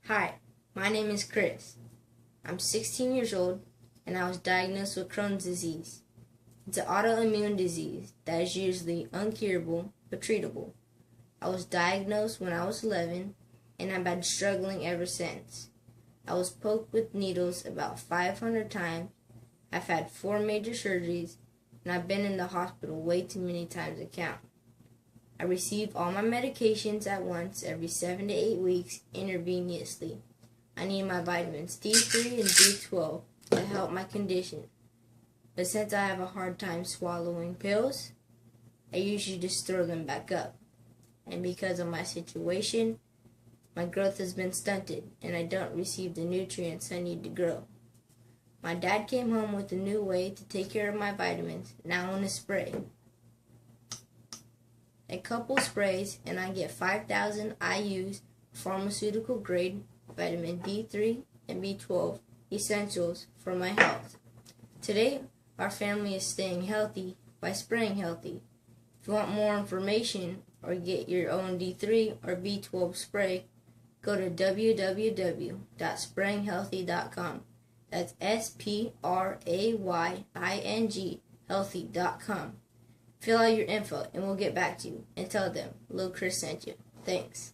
Hi, my name is Chris. I'm 16 years old and I was diagnosed with Crohn's disease. It's an autoimmune disease that is usually uncurable but treatable. I was diagnosed when I was 11 and I've been struggling ever since. I was poked with needles about 500 times. I've had 4 major surgeries and I've been in the hospital way too many times to count. I receive all my medications at once every 7 to 8 weeks intravenously. I need my vitamins D3 and B12 to help my condition. But since I have a hard time swallowing pills, I usually just throw them back up. And because of my situation, my growth has been stunted and I don't receive the nutrients I need to grow. My dad came home with a new way to take care of my vitamins, now in a spray. A couple sprays and I get 5,000 IU's pharmaceutical grade vitamin D3 and B12 essentials for my health. Today, our family is staying healthy by spraying healthy. If you want more information or get your own D3 or B12 spray, go to www.sprayinghealthy.com. That's SPRAYING healthy.com. Fill out your info and we'll get back to you and tell them Lil Chris sent you. Thanks.